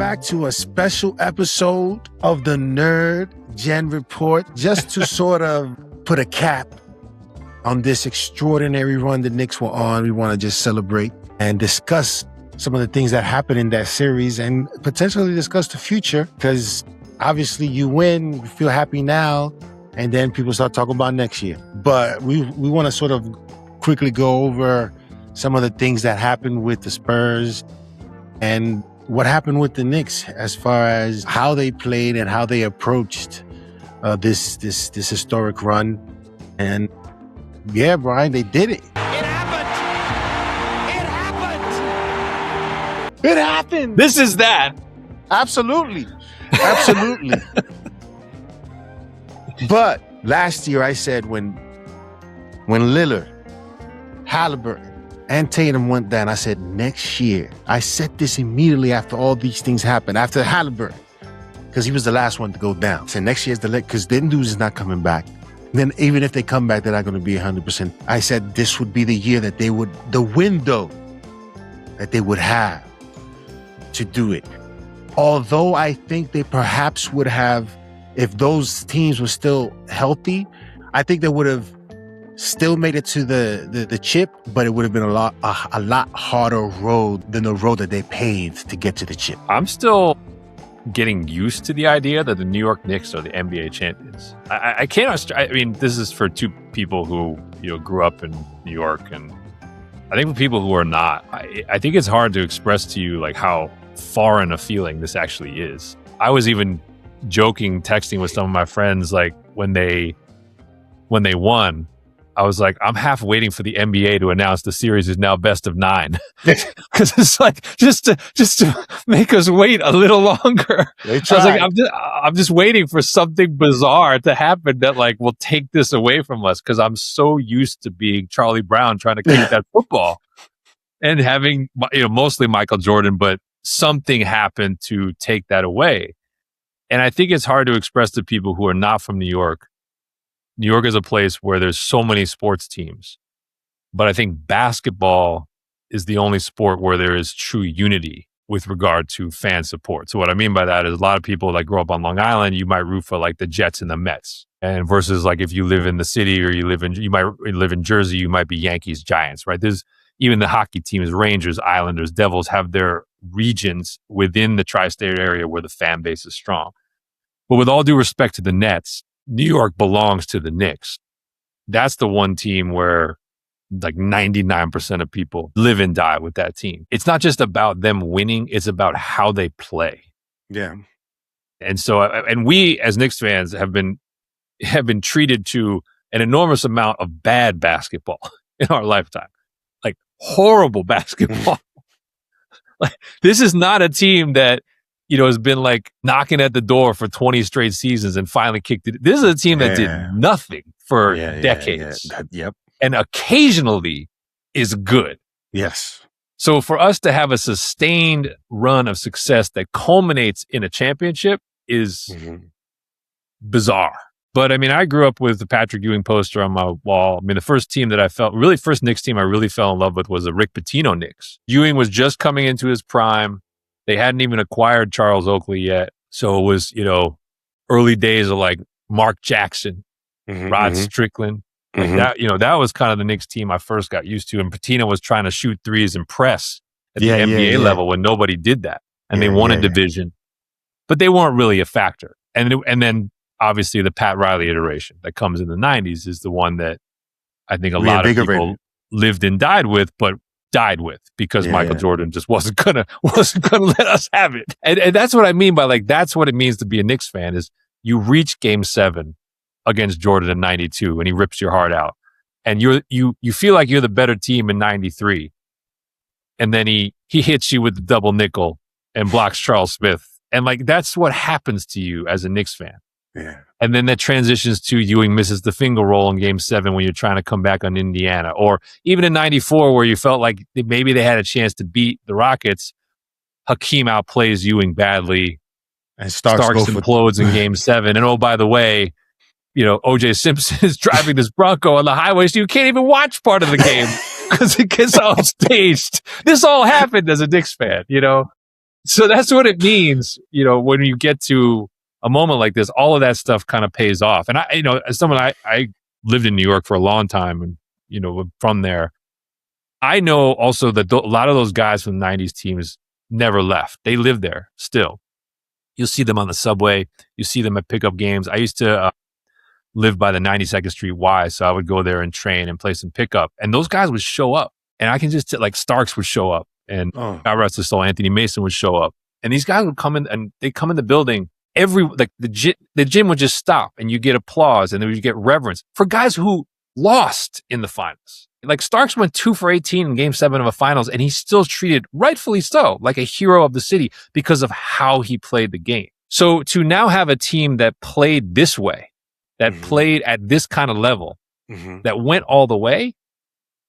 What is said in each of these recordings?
back to a special episode of the NerdGen Report, just to sort of put a cap on this extraordinary run the Knicks were on. We want to just celebrate and discuss some of the things that happened in that series and potentially discuss the future, because obviously you win, you feel happy now, and then people start talking about next year. But we want to sort of quickly go over some of the things that happened with the Spurs and what happened with the Knicks as far as how they played and how they approached this historic run. And yeah, Brian, they did it. It happened. It happened. It happened. This is that. Absolutely. Absolutely. But last year I said when Lillard, Halliburton, and Tatum went down, I said next year. I said this immediately after all these things happened, after Halliburton, because he was the last one to go down. I said next year's because them dudes is not coming back. Then even if they come back, they're not going to be 100%. I said this would be the year that they would, the window that they would have to do it. Although I think they perhaps would have, if those teams were still healthy, I think they would have still made it to the chip, but it would have been a lot harder road than the road that they paved to get to the chip. I'm still getting used to the idea that the New York Knicks are the NBA champions. I can't. I mean, this is for two people who grew up in New York, and I think for people who are not, I think it's hard to express to you like how foreign a feeling this actually is. I was even joking, texting with some of my friends, like when they won, I was like, I'm half waiting for the NBA to announce the series is now best of 9, because it's like just to make us wait a little longer. I was like, I'm just waiting for something bizarre to happen that like will take this away from us, because I'm so used to being Charlie Brown trying to kick that football and having mostly Michael Jordan, but something happened to take that away. And I think it's hard to express to people who are not from New York. New York is a place where there's so many sports teams, but I think basketball is the only sport where there is true unity with regard to fan support. So what I mean by that is a lot of people that grow up on Long Island, you might root for like the Jets and the Mets, and versus like if you live in the city or you might live in Jersey, you might be Yankees, Giants, right? There's even the hockey teams, Rangers, Islanders, Devils have their regions within the tri-state area where the fan base is strong. But with all due respect to the Nets, New York belongs to the Knicks. That's the one team where like 99% of people live and die with that team. It's not just about them winning, it's about how they play. Yeah. And so, and we as Knicks fans have been treated to an enormous amount of bad basketball in our lifetime. Like horrible basketball. Like this is not a team that has been like knocking at the door for 20 straight seasons and finally kicked it. This is a team that did nothing for decades. Yep. And occasionally is good. Yes. So for us to have a sustained run of success that culminates in a championship is bizarre. But I mean, I grew up with the Patrick Ewing poster on my wall. I mean, the first Knicks team I really fell in love with was the Rick Pitino Knicks. Ewing was just coming into his prime. They hadn't even acquired Charles Oakley yet. So it was, early days of like Mark Jackson, Rod Strickland. Like that, that was kind of the Knicks team I first got used to. And Pitino was trying to shoot threes and press at the NBA level when nobody did that. And they won a division, but they weren't really a factor. And then obviously the Pat Riley iteration that comes in the 90s is the one that I think a lot of people lived and died with, because Michael Jordan just wasn't gonna let us have it. And that's what I mean by like, that's what it means to be a Knicks fan is you reach game 7 against Jordan in 92 and he rips your heart out. And you feel like you're the better team in 93. And then he hits you with the double nickel and blocks Charles Smith. And like, that's what happens to you as a Knicks fan. Yeah. And then that transitions to Ewing misses the finger roll in game 7 when you're trying to come back on Indiana. Or even in 94 where you felt like maybe they had a chance to beat the Rockets. Hakeem outplays Ewing badly. And Starks implodes in game 7. And oh, by the way, OJ Simpson is driving this Bronco on the highway, so you can't even watch part of the game because it gets all staged. This all happened as a Knicks fan, So that's what it means, when you get to a moment like this, all of that stuff kind of pays off. And as someone, I lived in New York for a long time and, from there, I know also that a lot of those guys from the 90s teams never left. They live there still. You'll see them on the subway. You see them at pickup games. I used to live by the 92nd Street Y, so I would go there and train and play some pickup. And those guys would show up. And I can just, like, Starks would show up. And God rest his soul, Anthony Mason would show up. And these guys would come in, and they come in the building. The gym would just stop, and you get applause, and then you get reverence for guys who lost in the finals. Like, Starks went 2 for 18 in Game 7 of a finals, and he's still treated, rightfully so, like a hero of the city because of how he played the game. So to now have a team that played this way, that played at this kind of level, that went all the way,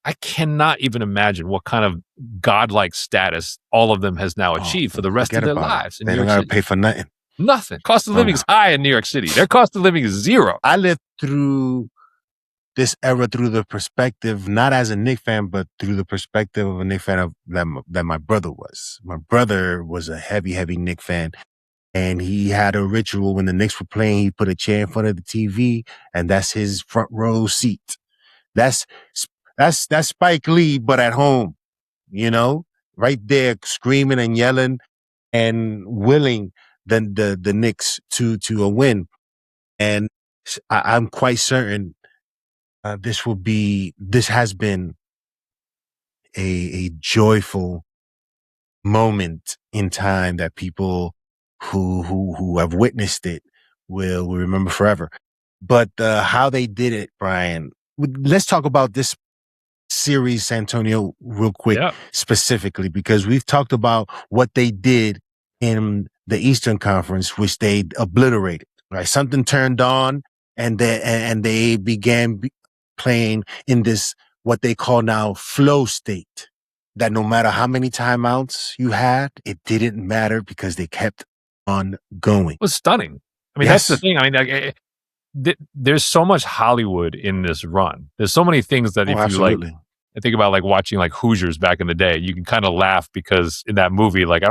I cannot even imagine what kind of godlike status all of them has now achieved for the rest of their lives. They don't got to pay for nothing. Nothing. Cost of living is high in New York City. Their cost of living is zero. I lived through this era through the perspective, not as a Knicks fan, but through the perspective of a Knicks fan that my brother was. My brother was a heavy Knicks fan. And he had a ritual when the Knicks were playing. He put a chair in front of the TV, and that's his front row seat. That's Spike Lee, but at home, right there, screaming and yelling and willing the Knicks to a win. And I'm quite certain this has been a joyful moment in time that people who have witnessed it will remember forever. But how they did it, Brian, let's talk about this series, San Antonio, real quick, specifically, because we've talked about what they did in the Eastern Conference, which they obliterated, right? Something turned on, and they began playing in this, what they call now, flow state, that no matter how many timeouts you had, it didn't matter because they kept on going. It was stunning. I mean, that's the thing. I mean, there's so much Hollywood in this run. There's so many things that if you like, I think about like watching like Hoosiers back in the day, you can kind of laugh because in that movie, like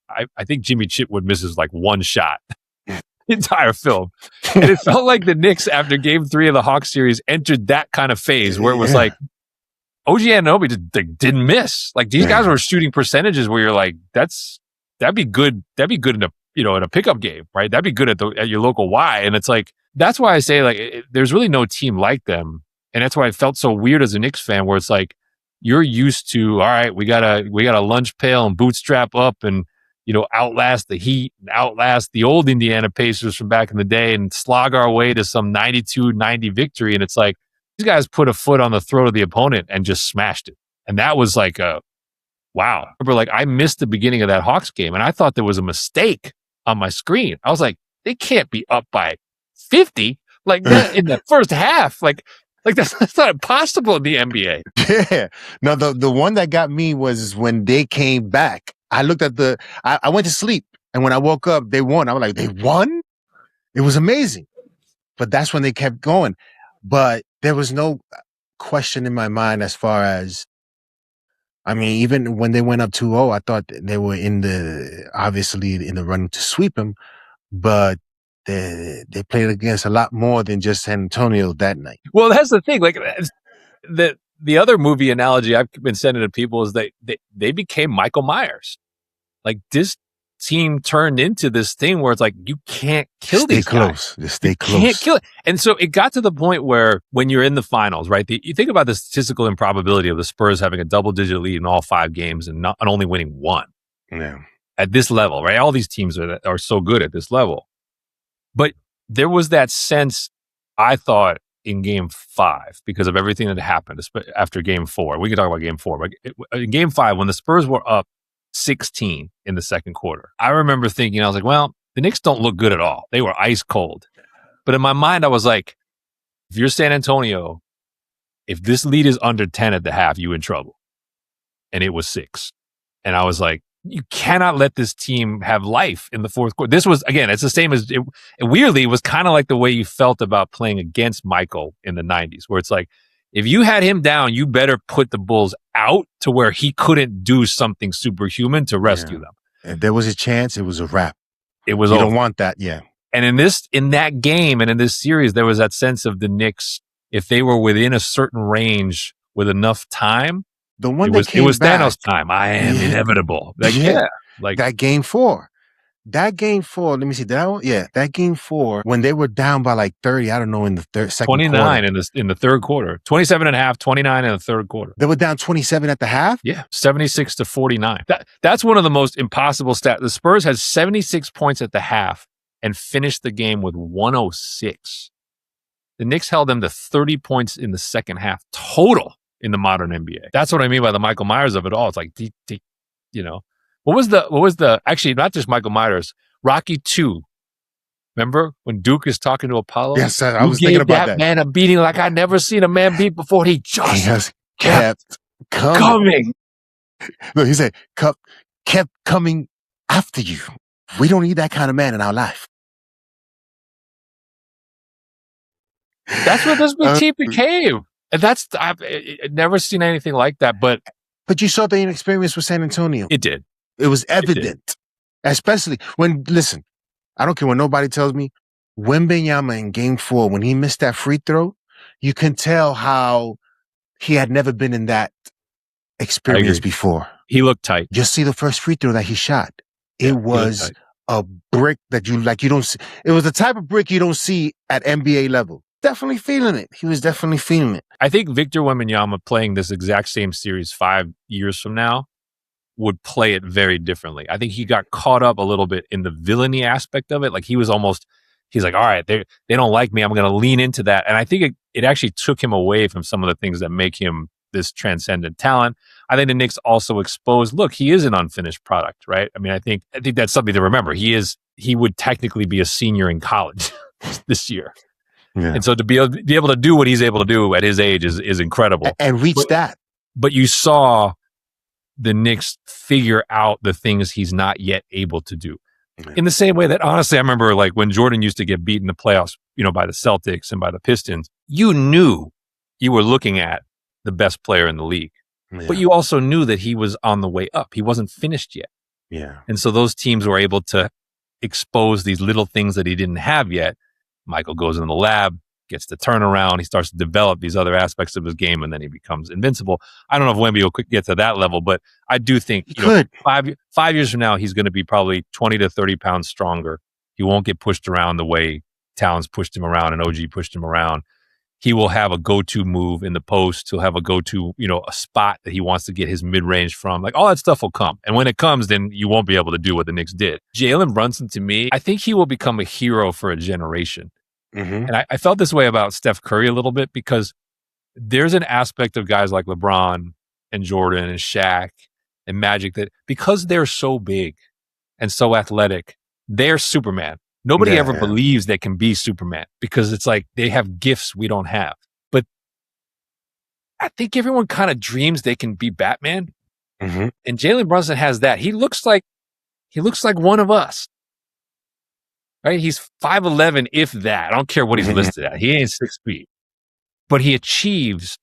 I think Jimmy Chitwood misses like one shot the entire film. And it felt like the Knicks after Game 3 of the Hawks series entered that kind of phase where it was like OG Anunoby just didn't miss. Like these guys were shooting percentages where you're like, that'd be good in a in a pickup game, right? That'd be good at your local Y. And it's like, that's why I say like there's really no team like them. And that's why it felt so weird as a Knicks fan, where it's like you're used to, all right, we got a lunch pail and bootstrap up and outlast the Heat, and outlast the old Indiana Pacers from back in the day, and slog our way to some 92-90 victory. And it's like these guys put a foot on the throat of the opponent and just smashed it. And that was like a wow. I remember, like, I missed the beginning of that Hawks game, and I thought there was a mistake on my screen. I was like, they can't be up by 50 like that in the first half. Like that's not possible in the NBA. Yeah. No, the one that got me was when they came back. I looked at I went to sleep, and when I woke up, they won. I was like, they won? It was amazing. But that's when they kept going. But there was no question in my mind as far as, I mean, even when they went up 2-0, I thought they were obviously in the running to sweep them, but they played against a lot more than just San Antonio that night. Well, that's the thing. Like the other movie analogy I've been sending to people is they became Michael Myers. Like this team turned into this thing where it's like, you can't kill these guys. Just stay close. You can't kill it. And so it got to the point where when you're in the finals, right, you think about the statistical improbability of the Spurs having a double-digit lead in all 5 games and only winning 1. Yeah. At this level, right? All these teams are so good at this level. But there was that sense, I thought, in Game 5 because of everything that happened after Game 4. We can talk about Game 4. But in Game 5, when the Spurs were up 16 in the second quarter, I remember thinking, I was like, well, the Knicks don't look good at all. They were ice cold. But in my mind, I was like, if you're San Antonio, if this lead is under 10 at the half, you in trouble. And it was 6. And I was like, you cannot let this team have life in the fourth quarter. This was, again, it's the same as, it weirdly, it was kind of like the way you felt about playing against Michael in the 90s, where it's like, if you had him down, you better put the Bulls out to where he couldn't do something superhuman to rescue them. If there was a chance, it was a wrap. It was You over. don't want that, yeah. And in that game and in this series, there was that sense of the Knicks, if they were within a certain range with enough time, The one it that was came back, Thanos time. I am inevitable. Like, like that game 4. That game 4, let me see. That one, that game 4 when they were down by like 30. I don't know in the second 29 quarter. in the third quarter, 27 and a half, 29 in the third quarter. They were down 27 at the half. Yeah, 76-49. That's one of the most impossible stats. The Spurs had 76 points at the half and finished the game with 106. The Knicks held them to 30 points in the second half total in the modern NBA. That's what I mean by the Michael Myers of it all. It's like, what was the actually not just Michael Myers, Rocky 2. Remember when Duke is talking to Apollo? Yes, I was thinking about that. Man a beating like I'd never seen a man beat before. He just kept coming. No, he said, kept coming after you. We don't need that kind of man in our life. That's what this team became. And I've never seen anything like that. But you saw the inexperience with San Antonio. It did. It was evident. Especially when, listen, I don't care what nobody tells me, Wembanyama in game 4, when he missed that free throw, you can tell how he had never been in that experience before. He looked tight. Just see the first free throw that he shot. It was a brick that you don't see. It was the type of brick you don't see at NBA level. Definitely feeling it. He was definitely feeling it. I think Victor Wembanyama playing this exact same series 5 years from now would play it very differently. I think he got caught up a little bit in the villainy aspect of it. Like he's like, all right, they don't like me. I'm going to lean into that. And I think it actually took him away from some of the things that make him this transcendent talent. I think the Knicks also exposed, look, he is an unfinished product, right? I mean, I think that's something to remember. He would technically be a senior in college this year. Yeah. And so to be able to do what he's able to do at his age is incredible. And reach that. But you saw the Knicks figure out the things he's not yet able to do. Yeah. In the same way that, honestly, I remember like when Jordan used to get beat in the playoffs, by the Celtics and by the Pistons, you knew you were looking at the best player in the league. Yeah. But you also knew that he was on the way up. He wasn't finished yet. Yeah. And so those teams were able to expose these little things that he didn't have yet. Michael goes in the lab, gets the turnaround. He starts to develop these other aspects of his game, and then he becomes invincible. I don't know if Wemby will get to that level, but I do think 5 years from now, he's going to be probably 20 to 30 pounds stronger. He won't get pushed around the way Towns pushed him around and OG pushed him around. He will have a go-to move in the post. He'll have a go-to, a spot that he wants to get his mid-range from. Like, all that stuff will come. And when it comes, then you won't be able to do what the Knicks did. Jalen Brunson, to me, I think he will become a hero for a generation. Mm-hmm. And I felt this way about Steph Curry a little bit because there's an aspect of guys like LeBron and Jordan and Shaq and Magic that because they're so big and so athletic, they're Superman. Nobody ever believes they can be Superman because it's like they have gifts we don't have. But I think everyone kind of dreams they can be Batman. Mm-hmm. And Jalen Brunson has that. He looks like one of us. Right? He's 5'11", if that. I don't care what he's listed at. He ain't 6 feet. But he achieves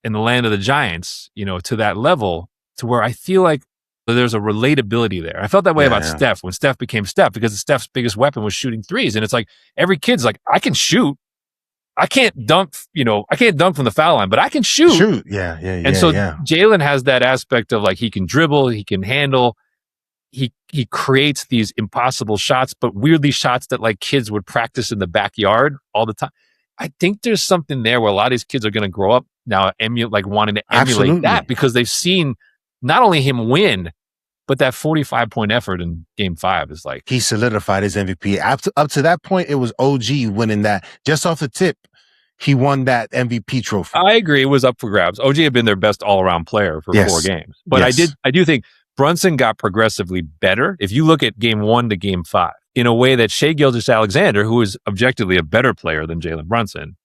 in the land of the giants, to that level to where I feel like there's a relatability there. I felt that way about Steph when Steph became Steph because Steph's biggest weapon was shooting threes. And it's like every kid's like, I can shoot. I can't dunk, I can't dunk from the foul line, but I can shoot. Yeah. And so Jalen has that aspect of like he can dribble, he can handle. He creates these impossible shots, but weirdly shots that like kids would practice in the backyard all the time. I think there's something there where a lot of these kids are going to grow up now wanting to emulate that because they've seen not only him win, but that 45-point effort in Game 5 is like he solidified his MVP. Up to that point, it was OG winning that. Just off the tip, he won that MVP trophy. I agree, it was up for grabs. OG had been their best all-around player for 4 games, but I do think Brunson got progressively better. If you look at Game 1 to Game 5, in a way that Shai Gilgeous-Alexander, who is objectively a better player than Jalen Brunson,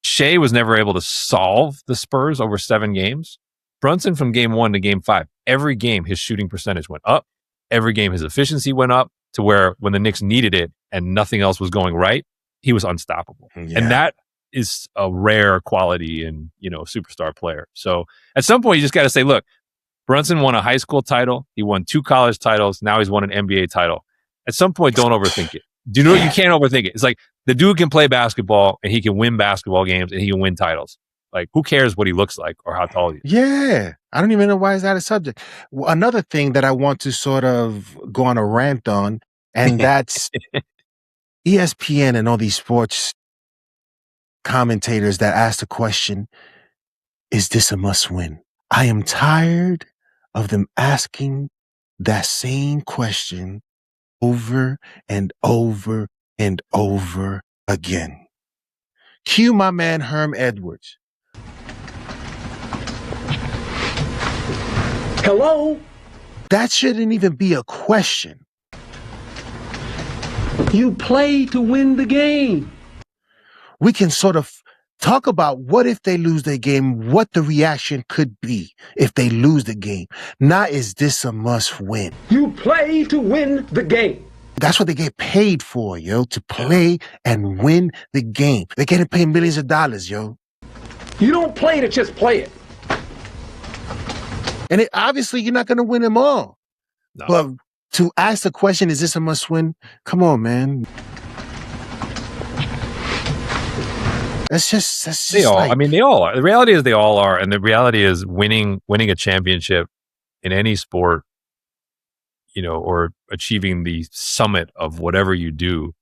Shai was never able to solve the Spurs over 7 games. Brunson from Game 1 to Game 5, every game his shooting percentage went up. Every game his efficiency went up to where when the Knicks needed it and nothing else was going right, he was unstoppable. Yeah. And that is a rare quality in, superstar player. So at some point you just got to say, look, Brunson won a high school title. He won 2 college titles. Now he's won an NBA title. At some point, don't overthink it. Do you know you can't overthink it? It's like the dude can play basketball and he can win basketball games and he can win titles. Like, who cares what he looks like or how tall he is? Yeah. I don't even know why is that a subject. Another thing that I want to sort of go on a rant on, and that's ESPN and all these sports commentators that ask the question, is this a must win? I am tired of them asking that same question over and over and over again. Cue my man Herm Edwards. Hello? That shouldn't even be a question. You play to win the game. We can sort of talk about what if they lose their game, what the reaction could be if they lose the game. Not is this a must win. You play to win the game. That's what they get paid for, yo, to play and win the game. They're getting paid millions of dollars, yo. You don't play to just play it. And obviously, you're not going to win them all. No. But to ask the question, is this a must win? Come on, man. That's just They all. like, I mean, they all are. The reality is they all are, and the reality is winning a championship in any sport, you know, or achieving the summit of whatever you do,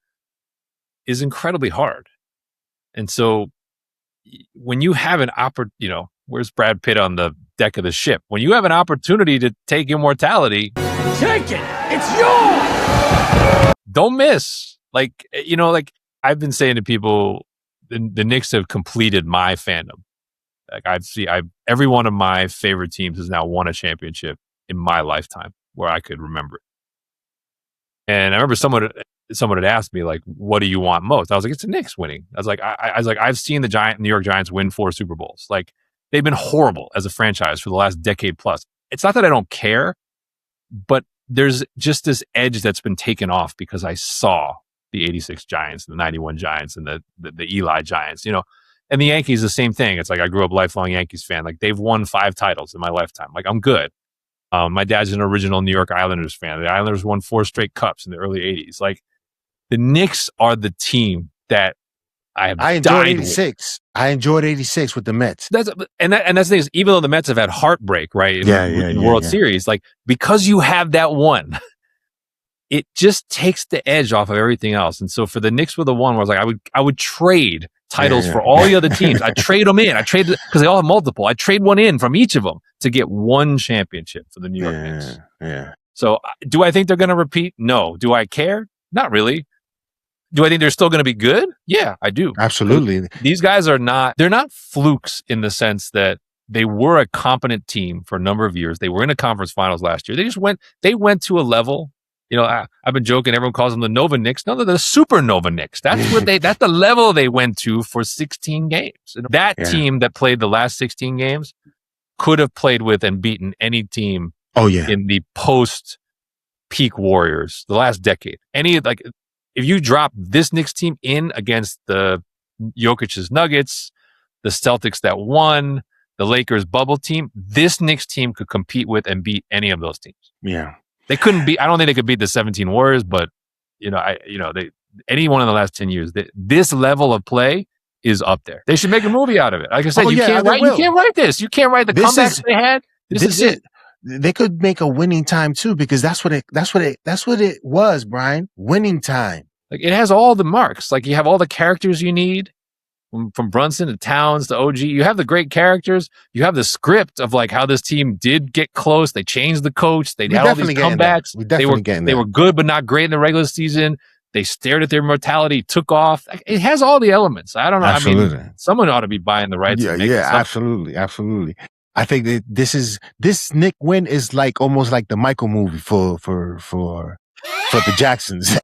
is incredibly hard. And so, when you have an you know, where's Brad Pitt on the deck of the ship? When you have an opportunity to take immortality, Take it. It's yours. don't miss. Like, you know, like I've been saying to people, the Knicks have completed my fandom. Like every one of my favorite teams has now won a championship in my lifetime where I could remember it. And I remember someone had asked me, like, what do you want most? I was like, it's the Knicks winning. I was like, I've seen the New York Giants win 4 Super Bowls. Like, they've been horrible as a franchise for the last decade plus. It's not that I don't care, but there's just this edge that's been taken off because I saw the 86 Giants, the 91 Giants, and the Eli Giants, you know. And the Yankees, the same thing. It's like I grew up lifelong Yankees fan. Like, they've won 5 titles in my lifetime. Like, I'm good. My dad's an original New York Islanders fan. The Islanders won 4 straight cups in the early 80s. Like, the Knicks are the team that I enjoyed 86. I enjoyed 86 with the Mets. That's the thing is, even though the Mets have had heartbreak, right? In the World Series, like, because you have that one, it just takes the edge off of everything else. And so for the Knicks with the one, where I was like, I would trade titles for all the other teams. I'd trade them in. Because they all have multiple. I'd trade one in from each of them to get one championship for the New York Knicks. Yeah. So do I think they're going to repeat? No. Do I care? Not really. Do I think they're still going to be good? Yeah, I do. Absolutely. These guys they're not flukes in the sense that they were a competent team for a number of years. They were in a conference finals last year. They went to a level, you know, I've been joking, everyone calls them the Nova Knicks. No, they're the Super Nova Knicks. That's that's the level they went to for 16 games. And that team that played the last 16 games could have played with and beaten any team in the post peak Warriors, the last decade. If you drop this Knicks team in against the Jokic's Nuggets, the Celtics that won, the Lakers bubble team, this Knicks team could compete with and beat any of those teams. Yeah. They couldn't beat, I don't think they could beat the 17 Warriors, but anyone in the last 10 years, this level of play is up there. They should make a movie out of it. Like I said, you can't write this. You can't write the comebacks they had. This is it. They could make a winning time too, because that's what it was, Brian. Winning time. Like, it has all the marks. Like, you have all the characters you need, from Brunson to Towns to OG. You have the great characters. You have the script of like how this team did get close. They changed the coach. They had all these comebacks. They were good but not great in the regular season. They stared at their mortality, took off. It has all the elements. I don't know. Absolutely. I mean, someone ought to be buying the rights. Yeah, absolutely. I think that this Nick win is like almost like the Michael movie for the Jacksons.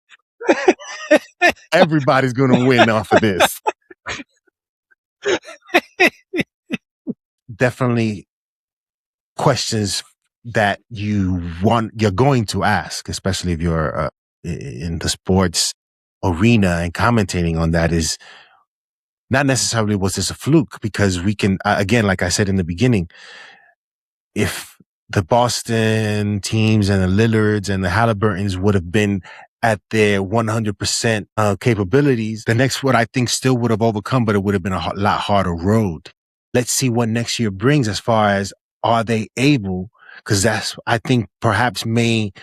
Everybody's gonna win off of this. Definitely questions that you're going to ask, especially if you're in the sports arena and commentating on that, is not necessarily was this a fluke, because we can, again, like I said in the beginning, if the Boston teams and the Lillards and the Halliburtons would have been at their 100% capabilities, the Knicks would, I think, still would have overcome, but it would have been a lot harder road. Let's see what next year brings as far as are they able, because that's, I think, perhaps may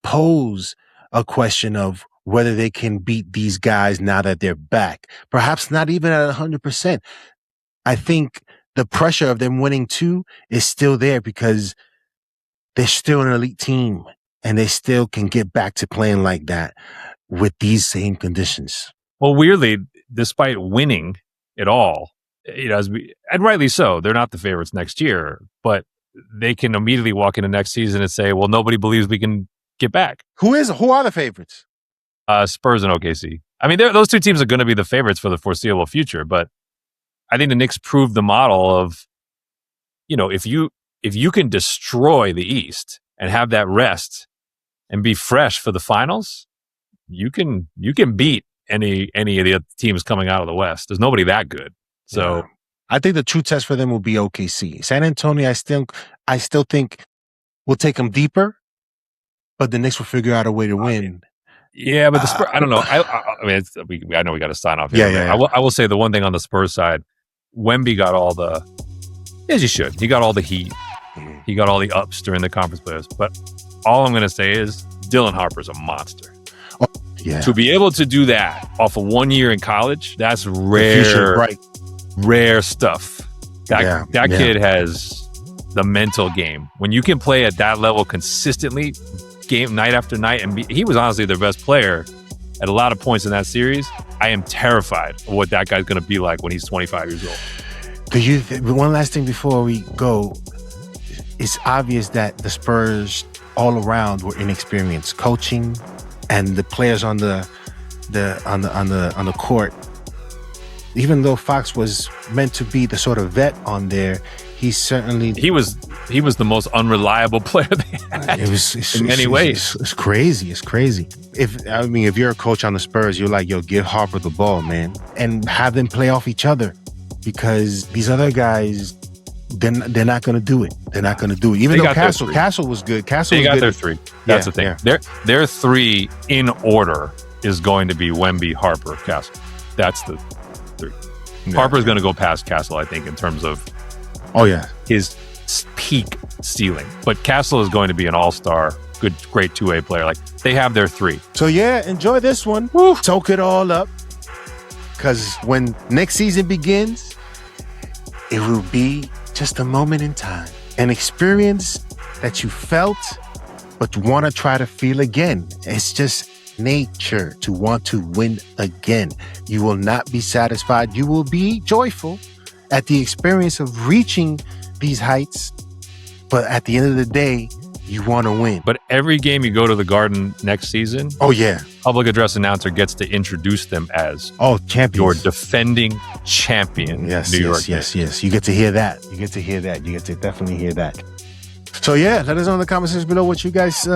pose a question of whether they can beat these guys now that they're back. Perhaps not even at 100%. I think the pressure of them winning too is still there because they're still an elite team and they still can get back to playing like that with these same conditions. Well, weirdly, despite winning it all, and rightly so, they're not the favorites next year, but they can immediately walk into next season and say, well, nobody believes we can get back. Who are the favorites? Spurs and OKC. I mean, those two teams are going to be the favorites for the foreseeable future, but I think the Knicks proved the model of, if you can destroy the East and have that rest and be fresh for the finals, you can beat any of the other teams coming out of the West. There's nobody that good. So yeah. I think the true test for them will be OKC. San Antonio, I still think will take them deeper, but the Knicks will figure out a way to win. Yeah, but the Spurs, I don't know. I know we got to sign off here. Yeah. I will say the one thing on the Spurs side, Wemby got all the, as you should, he got all the heat. He got all the ups during the conference playoffs. But all I'm going to say is Dylan Harper's a monster. Oh, yeah. To be able to do that off of 1 year in college, that's rare. Future, right. Rare stuff. That kid has the mental game. When you can play at that level consistently, game night after night, and he was honestly their best player at a lot of points in that series. I am terrified of what that guy's going to be like when he's 25 years old. One last thing before we go. It's obvious that the Spurs all around were inexperienced. Coaching and the players on the court. Even though Fox was meant to be the sort of vet on there, he was the most unreliable player they had. In many ways. It's crazy. It's crazy. If you're a coach on the Spurs, you're like, give Harper the ball, man, and have them play off each other, because these other guys, they're not going to do it. They're not going to do it. Even though Castle was good. They got their three. That's the thing. Yeah. Their three in order is going to be Wemby, Harper, Castle. That's the three. Yeah. Harper's going to go past Castle, I think, in terms of his peak ceiling. But Castle is going to be an all-star, great two-way player. Like, they have their three. So enjoy this one. Woo. Soak it all up, because when next season begins, it will be just a moment in time, an experience that you felt but want to try to feel again. It's just nature to want to win again. You will not be satisfied. You will be joyful at the experience of reaching these heights, but at the end of the day, you want to win. But every game you go to the Garden next season, public address announcer gets to introduce them as champions. Your defending champion. New York. Yes. You get to hear that. You get to definitely hear that. So let us know in the comment section below what you guys,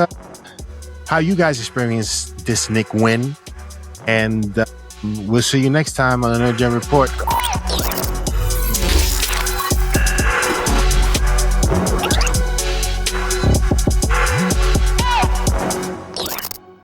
how you guys experience this Knick win, and we'll see you next time on the NerdGen Report.